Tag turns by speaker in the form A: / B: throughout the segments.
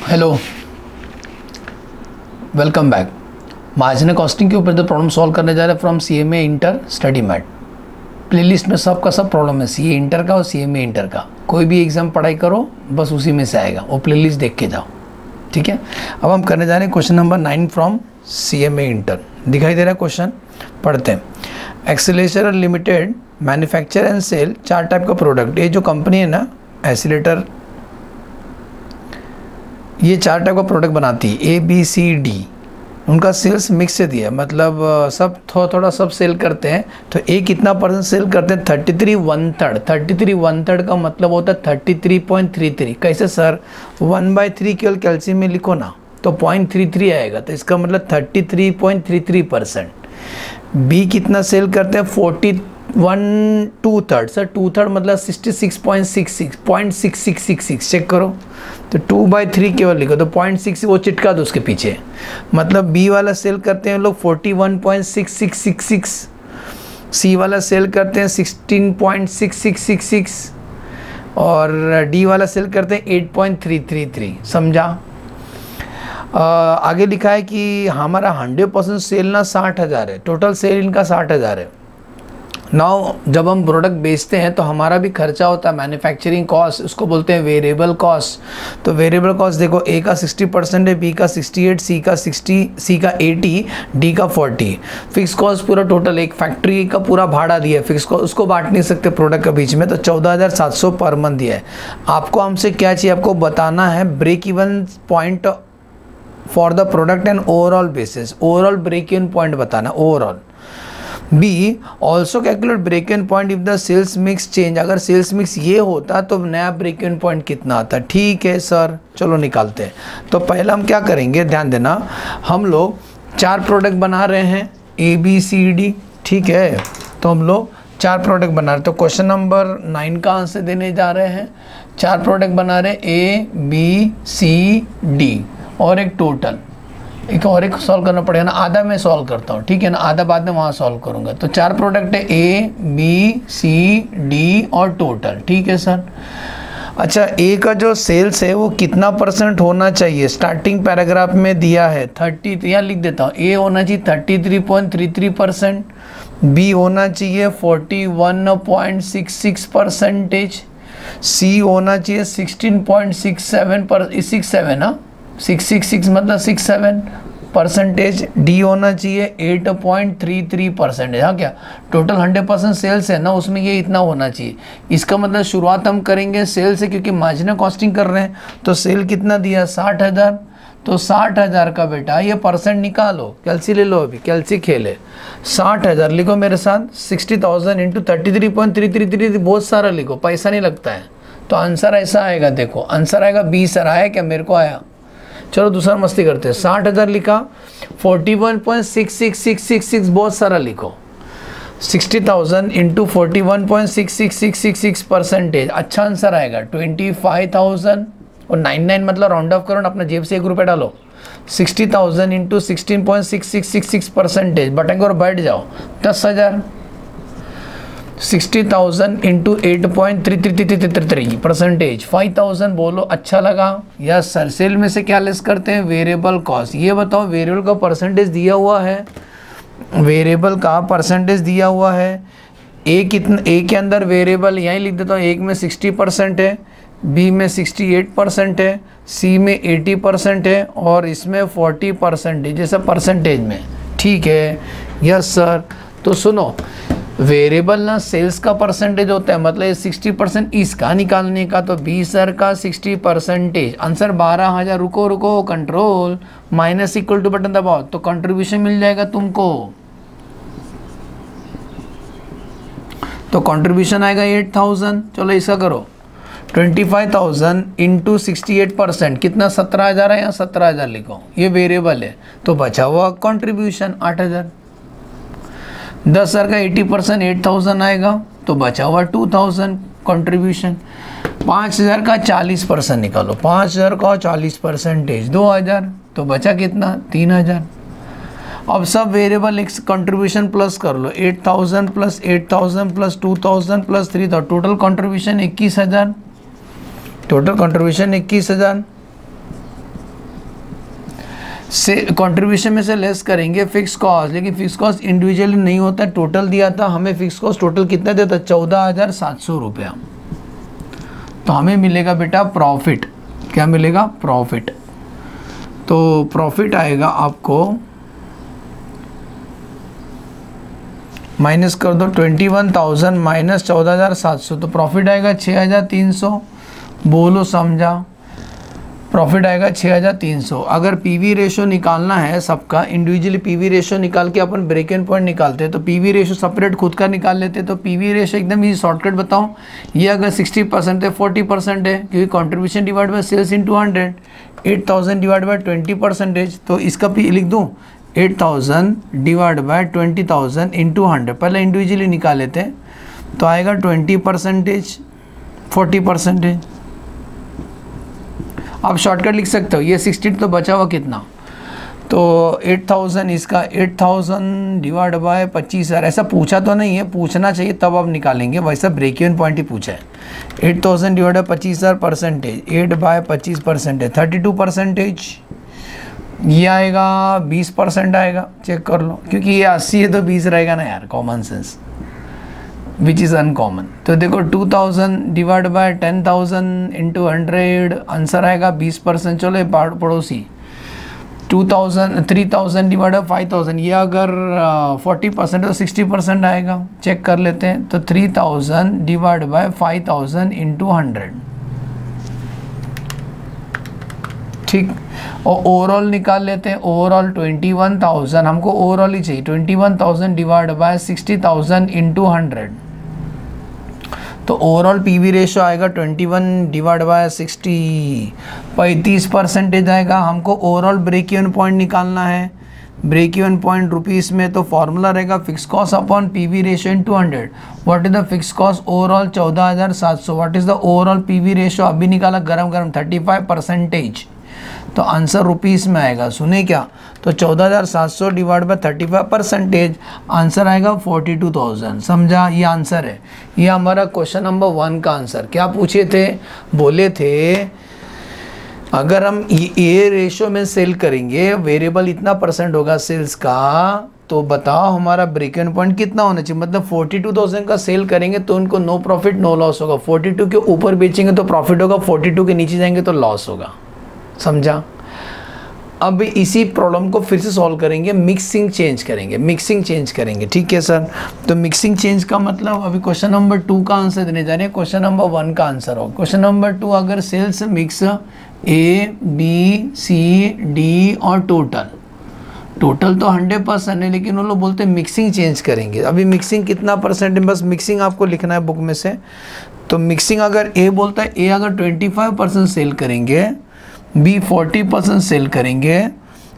A: Hello, welcome back. Marginal costing के ऊपर जो प्रॉब्लम सॉल्व करने जा रहे हैं from CMA inter study mat. Playlist में सबका सब प्रॉब्लम है, CA इंटर का और CMA इंटर का। कोई भी एग्जाम पढ़ाई करो बस उसी में से आएगा, वो प्लेलिस्ट देख के जाओ, ठीक है। अब हम करने जा रहे हैं क्वेश्चन नंबर 9 फ्रॉम CMA इंटर। दिखाई दे रहा है क्वेश्चन, पढ़ते हैं। Accelerator limited manufacture and sell 4 type का प्रोडक्ट। ये जो कंपनी है ना एक्सीलरेटर, ये 4 टाइप का प्रोडक्ट बनाती है, ABCD। उनका सेल्स मिक्स से दिया, मतलब सब थोड़ा सब सेल करते हैं। तो ए कितना परसेंट सेल करते हैं? 33 1/3। 33 1/3 का मतलब होता है 33.33। कैसे सर? 1/3 केवल कैल्शियम में लिखो ना तो 0.33 आएगा, तो इसका मतलब 33.33%। बी कितना सेल करते हैं? 41 2/3। सर 2/3 मतलब 66.66 चेक करो, तो 2/3 केवल लिखो, तो 0.6 वो चिटका दो उसके पीछे। मतलब बी वाला सेल करते हैं लोग 41.6666, सी वाला सेल करते हैं 16.6666 और डी वाला सेल करते हैं 8.333। समझा? आगे लिखा है कि हमारा 100% सेल ना 60,000 है, टोटल सेल इनका 60,000 है। नाउ जब हम प्रोडक्ट बेचते हैं तो हमारा भी खर्चा होता है, मैन्युफैक्चरिंग कॉस्ट, उसको बोलते हैं वेरिएबल कॉस्ट। तो वेरिएबल कॉस्ट देखो, ए का 60% है, बी का 68, सी का 60, सी का 80, डी का 40। फिक्स कॉस्ट पूरा टोटल, एक फैक्ट्री का पूरा भाड़ा दिया है, फिक्स कॉस्ट उसको बांट नहीं सकते प्रोडक्ट के बीच में, तो 14,700 पर मंथ दिया है। आपको हमसे क्या चाहिए? आपको बताना है break even point for the product and overall basis. Overall break even point बताना, overall. Be also calculate break even point if the sales mix change. अगर सेल्स मिक्स ये होता तो नया ब्रेक इवन पॉइंट कितना आता? ठीक है सर, चलो निकालते हैं। तो पहला हम क्या करेंगे, ध्यान देना, हम लोग 4 प्रोडक्ट बना रहे हैं, ABCD, ठीक है। तो हम लोग 4 प्रोडक्ट बना रहे हैं, तो क्वेश्चन नंबर 9 का आंसर देने जा रहे हैं। 4 प्रोडक्ट बना रहे हैं, ABCD और एक टोटल, एक और एक सॉल्व करना पड़ेगा ना, आधा मैं सॉल्व करता हूँ, ठीक है ना, आधा बाद में वहाँ सॉल्व करूँगा। तो 4 प्रोडक्ट है, ABCD और टोटल, ठीक है सर। अच्छा, ए का जो सेल्स है वो कितना % होना चाहिए? स्टार्टिंग पैराग्राफ में दिया है 30, यहाँ लिख देता हूँ। ए होना चाहिए 33.33%, बी होना चाहिए 41.66%, सी होना चाहिए 16.67 ना, 666 मतलब 67%, डी होना चाहिए 8.33%। हाँ, क्या टोटल 100% सेल्स है ना, उसमें ये इतना होना चाहिए। इसका मतलब शुरुआत हम करेंगे सेल से, क्योंकि मार्जिनल कॉस्टिंग कर रहे हैं। तो सेल कितना दिया? 60,000। तो 60,000 का बेटा ये परसेंट निकालो, कैल्सी ले लो, अभी कैल्सी खेले। 60,000 लिखो मेरे साथ, 60,000 इंटू 33.333, बहुत सारा लिखो, पैसा नहीं लगता है। तो आंसर ऐसा आएगा, देखो आंसर आएगा 20। सर आया क्या? मेरे को आया। चलो दूसरा मस्ती करते हैं। 60,000 लिखा, 41.6666, बहुत सारा लिखो। 60,000 इंटू 41.6666%, अच्छा आंसर आएगा 25,000 और 99 मतलब राउंड ऑफ करो ना, अपना जेब से 1 रुपये डालो। 60,000 इंटू 16.6666%, बटेंगे और बैठ जाओ, 10,000। 60,000 इंटू 8.3333%, 5,000। बोलो अच्छा लगा? Yes sir. सेल में से क्या लेस करते हैं? Variable cost. ये बताओ, वेरिएबल का परसेंटेज दिया हुआ है, वेरिएबल का परसेंटेज दिया हुआ है। ए कितना? ए के अंदर वेरिएबल यहीं लिख देता हूँ, एक में 60% है, बी में 68% है, सी में 80% है और इसमें 40% है, जैसा परसेंटेज में, ठीक है। Yes sir. तो सुनो, वेरिएबल ना सेल्स का परसेंटेज होता है, मतलब ये 60% इसका निकालने का। तो 20 सर का 60%, आंसर 12,000। रुको control, minus equal to button दबाओ तो कंट्रीब्यूशन मिल जाएगा तुमको। तो कंट्रीब्यूशन आएगा 8,000। चलो ऐसा करो, 25,000 इंटू 68%, कितना? 17,000 है, यहाँ 17,000 लिखो, ये वेरिएबल है। तो बचा हुआ कंट्रीब्यूशन 8,000। 10,000 का 80%, 8,000 आएगा, तो बचा हुआ 2,000 कंट्रीब्यूशन। 5,000 का 40% निकालो, 5,000 का 40%, 2,000, तो बचा कितना? 3,000। अब सब वेरिएबल एक कंट्रीब्यूशन प्लस कर लो, 8,000 plus 8,000 plus 2,000 plus 3,000, total contribution 21,000। Total contribution 21,000। से कंट्रीब्यूशन में से लेस करेंगे फिक्स कॉस्ट, लेकिन फिक्स कॉस्ट इंडिविजुअली नहीं होता, टोटल दिया था हमें। फिक्स कॉस्ट टोटल कितना देता? 14,700 रुपया। तो हमें मिलेगा बेटा प्रॉफिट। क्या मिलेगा? प्रॉफिट। तो प्रॉफिट आएगा आपको, माइनस कर दो 21,000 माइनस 14,700, तो प्रॉफिट आएगा 6,300। बोलो समझा? प्रॉफिट आएगा 6,300। अगर पीवी रेशो निकालना है सबका, इंडिविजुअली पीवी रेशो निकाल के अपन ब्रेक इवन पॉइंट निकालते हैं, तो पीवी रेशो सेपरेट खुद का निकाल लेते हैं। तो पीवी रेशो एकदम ही शॉर्टकट बताऊं, ये अगर 60% है 40% है, क्योंकि contribution divide by sales in 200, 8,000 divide by 20%, तो इसका भी लिख दूँ 8,000 डिवाइड बाय 20,000 इंटू 100। पहले इंडिविजुअली निकाल लेते हैं, तो आएगा 20%, 40%। आप शॉर्टकट लिख सकते हो। ये 60 तो बचा हुआ कितना? तो 8,000, इसका 8,000 डिवाइड बाय 25,000। ऐसा पूछा तो नहीं है, पूछना चाहिए तब आप निकालेंगे, वैसा ब्रेक इवन पॉइंट ही पूछा है। 8,000 डिवाइड बाय 25,000 परसेंटेज, 8 बाय 25%, 32%। ये आएगा 20% आएगा, चेक कर लो, क्योंकि ये 80 है तो 20 रहेगा ना यार, common sense, which is uncommon. तो देखो 2,000 डिवाइड बाय 10,000 इंटू 100, आंसर आएगा 20%। चलो ये पड़ोसी 3,000 डिवाइड बाय 5,000, ये अगर 40% है तो 60% आएगा, चेक कर लेते हैं। तो 3,000 डिवाइड बाय 5,000 इंटू 100, ठीक। और ओवरऑल निकाल लेते हैं। ओवरऑल 21,000, हमको ओवरऑल ही चाहिए। 21,000 डिवाइड बाय 60,000 इंटू 100, तो ओवरऑल पीवी रेशो आएगा 21 डिवाइड बाय 60, 35% आएगा। हमको ओवरऑल ब्रेक इवन पॉइंट निकालना है। ब्रेक इवन पॉइंट रुपीज़ में, तो फॉर्मूला रहेगा fix cost upon PV ratio in 200। What is the fix cost? Overall 14,700। What is the overall PV ratio? अभी निकाला गरम 35%, तो आंसर रुपीस में आएगा। सुने क्या? तो 14,700 डिवाइड बाय 35%, आंसर आएगा 42,000। समझा? ये आंसर है। ये हमारा क्वेश्चन नंबर 1 का आंसर। क्या पूछे थे? बोले थे अगर हम ये रेशो में सेल करेंगे, वेरिएबल इतना % होगा सेल्स का, तो बताओ हमारा ब्रेक इवन पॉइंट कितना होना चाहिए। मतलब 42,000 का सेल करेंगे तो उनको नो प्रॉफिट नो लॉस होगा। 42 के ऊपर बेचेंगे तो प्रॉफिट होगा, 42 के नीचे जाएंगे तो लॉस होगा। समझा? अब इसी प्रॉब्लम को फिर से सॉल्व करेंगे, मिक्सिंग चेंज करेंगे। ठीक है सर? तो मिक्सिंग चेंज का मतलब अभी क्वेश्चन नंबर 2 का आंसर देने जा रहे हैं, क्वेश्चन नंबर 1 का आंसर हो। क्वेश्चन नंबर 2, अगर sales mix A, B, C, D और टोटल तो 100% है, लेकिन वो लोग बोलते हैं मिक्सिंग चेंज करेंगे। अभी मिक्सिंग कितना % है, बस मिक्सिंग आपको लिखना है बुक में से। तो मिक्सिंग अगर A बोलता है, A अगर 25% सेल करेंगे, B 40% सेल करेंगे,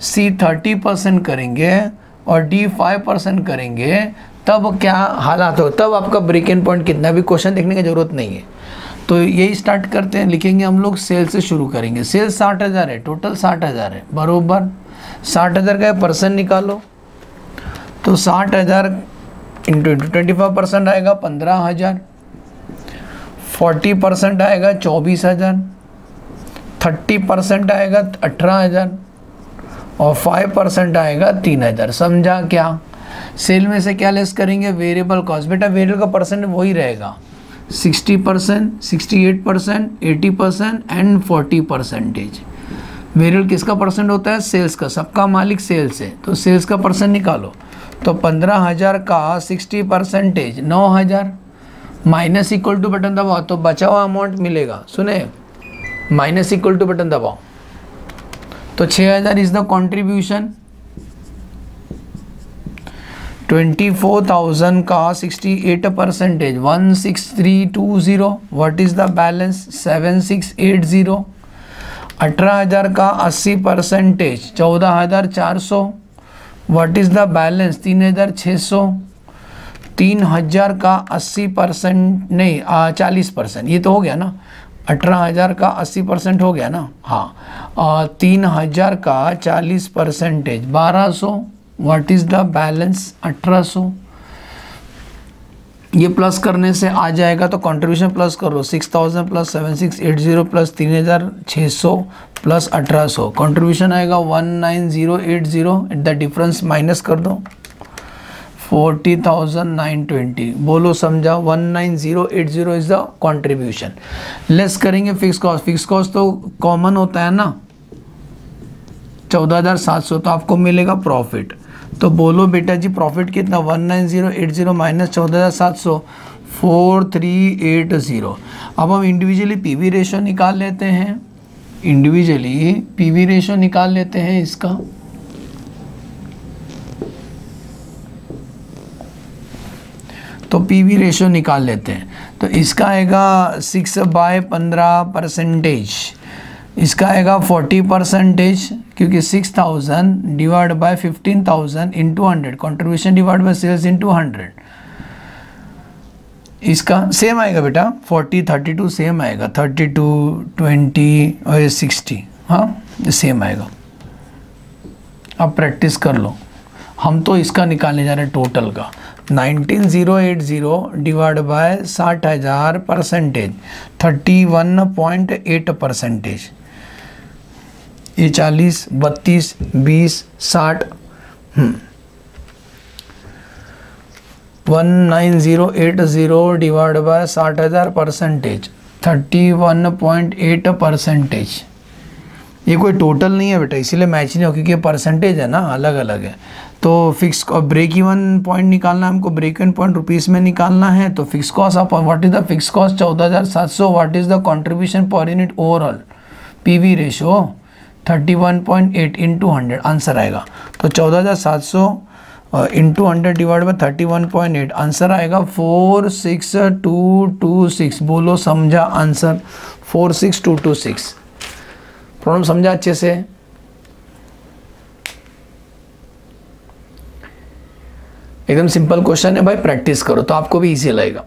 A: C 30% करेंगे और D 5% करेंगे, तब क्या हालात हो? तब आपका ब्रेक इवन पॉइंट कितना? अभी क्वेश्चन देखने की ज़रूरत नहीं है, तो यही स्टार्ट करते हैं। लिखेंगे हम लोग सेल से शुरू करेंगे। सेल 60,000 है, टोटल 60,000 है, बरोबर। 60,000 का % निकालो, तो 60,000 इंटू 25% आएगा 15,000, 40% आएगा 24,000, 30% आएगा 18,000 और 5% आएगा 3,000। समझा क्या? सेल में से क्या लेस करेंगे? Variable cost. बेटा वेरिएबल का % वही रहेगा, 60%, 68%, 80% एंड 40%। वेरिएबल किसका % होता है? सेल्स का। सबका मालिक सेल्स है, तो सेल्स का % निकालो। तो 15,000 का 60%, 9,000, माइनस इक्वल टू बटन दबाओ तो बचा हुआ अमाउंट मिलेगा। सुने, माइनस इक्वल टू बटन दबाओ, तो 6,000 इज द कॉन्ट्रीब्यूशन। 24,000 का 68%, 16320। What is the balance? 7680। 18,000 का 80%, 14,400। What is the balance? 3,600। 3,000 का 80% नहीं 40%, ये तो हो गया ना। 18,000 का 80% हो गया ना, हाँ। 3,000 का 40%, 1,200। What is the balance? 1,800। ये प्लस करने से आ जाएगा, तो कंट्रीब्यूशन प्लस कर लो, 6000 प्लस 7680 प्लस 3600 प्लस 1800, कंट्रीब्यूशन आएगा 19080, द डिफरेंस माइनस कर दो 40,920। बोलो समझा, 19080 इज द कंट्रीब्यूशन। लेस करेंगे फिक्स कॉस्ट, फिक्स कॉस्ट तो कॉमन होता है ना, 14,700, तो आपको मिलेगा प्रॉफिट। तो बोलो बेटा जी प्रॉफिट कितना, 19080 माइनस 14,700, 4380। अब हम इंडिविजुअली पीवी रेशो निकाल लेते हैं, इंडिविजुअली पीवी रेशो निकाल लेते हैं इसका। तो पीवी रेशो निकाल लेते हैं, तो इसका आएगा 6/15%, इसका आएगा 40%, क्योंकि 6000 divide by 15,000 into 100, contribution divide by sales into 100, इसका सेम आएगा बेटा, 40 32 सेम आएगा, 32 20 और 60, हाँ सेम आएगा। अब प्रैक्टिस कर लो, हम तो इसका निकालने जा रहे हैं टोटल का, 19,080 डिवाइड बाय 60,000 परसेंटेज 31.8%, ये 40 32 20 60, 19,080 डिवाइड बाय 60,000 परसेंटेज 31.8%। ये कोई टोटल नहीं है बेटा, इसीलिए मैच नहीं हो, क्योंकि ये परसेंटेज है ना, अलग अलग है। तो फिक्स ब्रेक इवन पॉइंट निकालना है हमको, ब्रेक इवन पॉइंट रुपीस में निकालना है। तो फिक्स कॉस्ट आप, what is the fix cost 14,700, what is the contribution per unit overall, PV ratio 31.8 into 100 answer आएगा। तो 14,700 इंटू 100 डिवाइड बाई 31.8 आंसर आएगा 46226। बोलो समझा आंसर 46226। प्रॉब्लम समझा अच्छे से? एकदम सिंपल क्वेश्चन है भाई, प्रैक्टिस करो तो आपको भी इजी लगेगा।